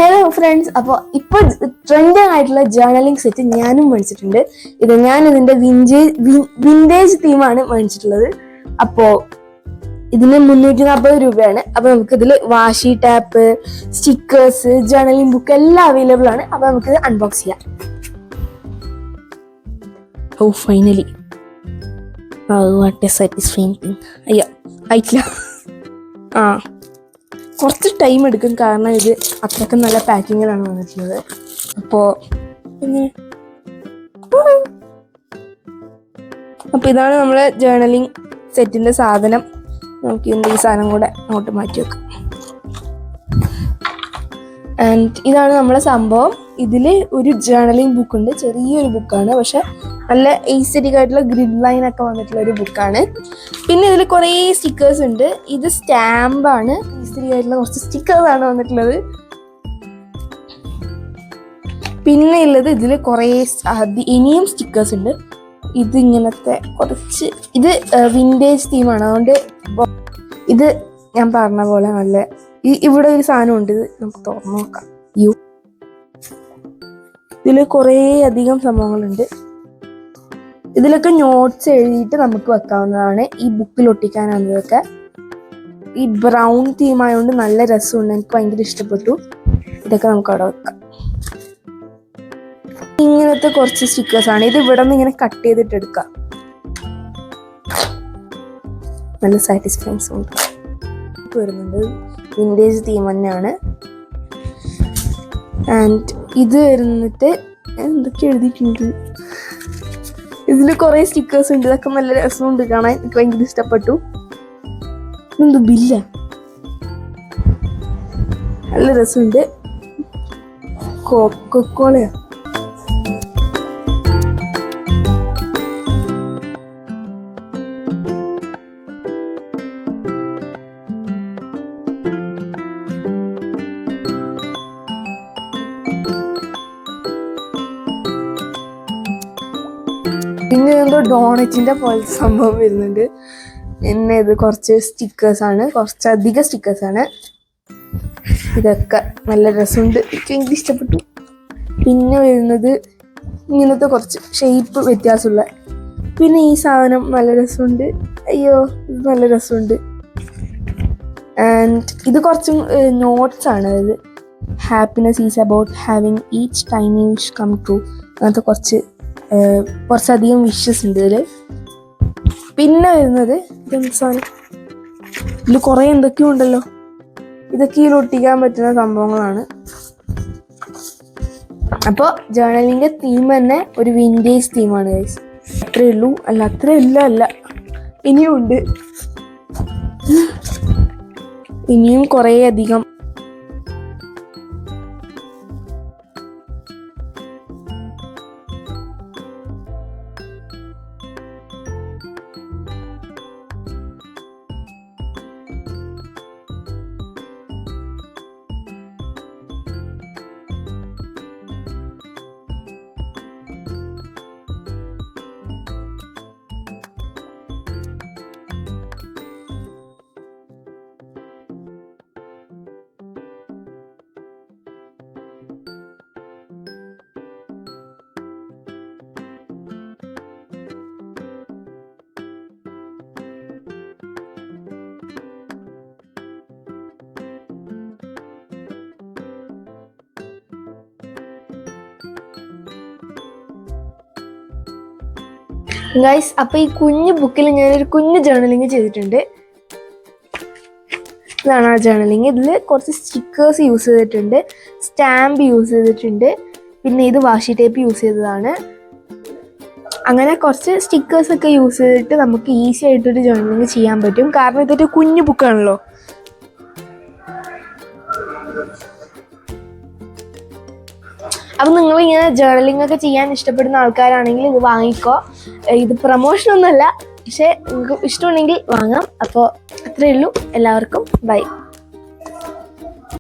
Hello friends, അപ്പോൾ ഇപ്പോൾ trending ആയിട്ടുള്ള ജേർണലിംഗ് സെറ്റ് ഞാനും മേടിച്ചിട്ടുണ്ട്. ഞാൻ ഇതിന്റെ വിന്റേജ് തീമാണ് മേടിച്ചിട്ടുള്ളത്. അപ്പോൾ ഇതിന് 340 രൂപയാണ്. അപ്പോൾ നമുക്ക് ഇതിൽ washi tape, stickers, journaling book എല്ലാം അവൈലബിൾ ആണ്. അപ്പോൾ നമുക്കിത് അൺബോക്സ് ചെയ്യാം. Oh finally, what a satisfying thing. അയ്യോ ആയിട്ടില്ല. കുറച്ച് ടൈം എടുക്കും, കാരണം ഇത് അത്രയ്ക്ക് നല്ല പാക്കിങ്ങിലാണ് വന്നിട്ടുള്ളത്. അപ്പോൾ ഇതാണ് നമ്മളെ ജേർണലിംഗ് സെറ്റിന്റെ സാധനം. നമുക്ക് ഈ സാധനം കൂടെ അങ്ങോട്ട് മാറ്റി വെക്കാം. ആൻഡ് ഇതാണ് നമ്മളെ സംഭവം. ഇതിൽ ഒരു ജേർണലിംഗ് ബുക്ക് ഉണ്ട്, ചെറിയൊരു ബുക്കാണ്, പക്ഷെ നല്ല എയ്സ്തെറ്റിക് ആയിട്ടുള്ള ഗ്രിഡ് ലൈൻ ഒക്കെ വന്നിട്ടുള്ള ഒരു ബുക്കാണ്. പിന്നെ ഇതിൽ കുറേ സ്റ്റിക്കേഴ്സ് ഉണ്ട്. ഇത് സ്റ്റാമ്പാണ്, എയ്സ്തെറ്റിക് ആയിട്ടുള്ള കുറച്ച് സ്റ്റിക്കേഴ്സാണ് വന്നിട്ടുള്ളത്. പിന്നെ ഉള്ളത് ഇതിൽ കുറേ ഇനിയും സ്റ്റിക്കേഴ്സ് ഉണ്ട്. ഇത് ഇങ്ങനത്തെ കുറച്ച്, ഇത് വിന്റേജ് തീമാണ്. അതുകൊണ്ട് ഇത് ഞാൻ പറഞ്ഞ പോലെ നല്ല ഇവിടെ ഒരു സാധനം ഉണ്ട്, ഇത് നമുക്ക് തുറന്നു നോക്കാം. ഇതിൽ കുറേ അധികം സംഭവങ്ങളുണ്ട്. ഇതിലൊക്കെ നോട്ട്സ് എഴുതിയിട്ട് നമുക്ക് വെക്കാവുന്നതാണ്. ഈ ബുക്കിൽ ഒട്ടിക്കാനാണ് ഇതൊക്കെ. ഈ ബ്രൗൺ തീം ആയതുകൊണ്ട് നല്ല രസമുണ്ട്, എനിക്ക് ഭയങ്കര ഇഷ്ടപ്പെട്ടു. ഇതൊക്കെ നമുക്ക് അവിടെ വെക്കാം. ഇങ്ങനത്തെ കുറച്ച് സ്റ്റിക്കേഴ്സ് ആണ്. ഇത് ഇവിടെ നിന്ന് ഇങ്ങനെ കട്ട് ചെയ്തിട്ട് എടുക്കാം. നല്ല സാറ്റിസ്ഫൈങ് സൗണ്ട് വരുന്നുണ്ട്. വിന്റേജ് തീം തന്നെയാണ്. ആൻഡ് ഇത് വരുന്നിട്ട് എന്തൊക്കെ എഴുതിയിട്ടുണ്ട്. ഇതിൽ കുറേ സ്റ്റിക്കേഴ്സ് ഉണ്ട്, ഇതൊക്കെ നല്ല രസമുണ്ട് കാണാൻ, എനിക്ക് ഭയങ്കര ഇഷ്ടപ്പെട്ടു. എന്ത് ബില്ല, നല്ല രസമുണ്ട്. കൊക്കോളയാ. പിന്നെ എന്തോ ഡോണറ്റിന്റെ പോലെ സംഭവം വരുന്നുണ്ട്. പിന്നെ ഇത് കുറച്ച് സ്റ്റിക്കേഴ്സാണ്, കുറച്ചധികം സ്റ്റിക്കേഴ്സാണ്. ഇതൊക്കെ നല്ല രസമുണ്ട്, എനിക്ക് ഭയങ്കര ഇഷ്ടപ്പെട്ടു. പിന്നെ വരുന്നത് ഇങ്ങനത്തെ കുറച്ച് ഷേപ്പ് വ്യത്യാസമുള്ള. പിന്നെ ഈ സാധനം നല്ല രസമുണ്ട്. അയ്യോ, ഇത് നല്ല രസമുണ്ട്. ആൻഡ് ഇത് കുറച്ചും നോട്ട്സ് ആണ്. അതായത് happiness is about having each tiny wish come true, അങ്ങനത്തെ കുറച്ചധികം വിഷസ് ഉണ്ട് ഇതിൽ. പിന്നെ വരുന്നത് ഇതെന്ത് സാധനം, ഇതിൽ കുറേ എന്തൊക്കെയോ ഉണ്ടല്ലോ. ഇതൊക്കെ ഇതിൽ ഒട്ടിക്കാൻ പറ്റുന്ന സംഭവങ്ങളാണ്. അപ്പോൾ ജേർണലിൻ്റെ തീം തന്നെ ഒരു വിന്റേജ് തീമാണ് ഗൈസ്. അത്രയേ ഉള്ളൂ, അല്ല അത്രയല്ല, ഇനിയും ഉണ്ട്. ഇനിയും കുറേ അധികം. ഗൈസ്, അപ്പോൾ ഈ കുഞ്ഞു ബുക്കിൽ ഞാനൊരു കുഞ്ഞു ജേർണലിങ് ചെയ്തിട്ടുണ്ട്. ഇതാണ് ആ ജേർണലിങ്. ഇതിൽ കുറച്ച് സ്റ്റിക്കേഴ്സ് യൂസ് ചെയ്തിട്ടുണ്ട്, സ്റ്റാമ്പ് യൂസ് ചെയ്തിട്ടുണ്ട്, പിന്നെ ഇത് വാഷി ടേപ്പ് യൂസ് ചെയ്തതാണ്. അങ്ങനെ കുറച്ച് സ്റ്റിക്കേഴ്സൊക്കെ യൂസ് ചെയ്തിട്ട് നമുക്ക് ഈസി ആയിട്ടൊരു ജേർണലിങ് ചെയ്യാൻ പറ്റും, കാരണം ഇതൊരു കുഞ്ഞു ബുക്കാണല്ലോ. അപ്പം നിങ്ങളിങ്ങനെ ജേർണലിംഗ് ഒക്കെ ചെയ്യാൻ ഇഷ്ടപ്പെടുന്ന ആൾക്കാരാണെങ്കിൽ ഇത് വാങ്ങിക്കോ. ഇത് പ്രൊമോഷനൊന്നുമല്ല, പക്ഷേ നിങ്ങൾക്ക് ഇഷ്ടമുണ്ടെങ്കിൽ വാങ്ങാം. അപ്പോൾ അത്രയേ ഉള്ളൂ. എല്ലാവർക്കും ബൈ.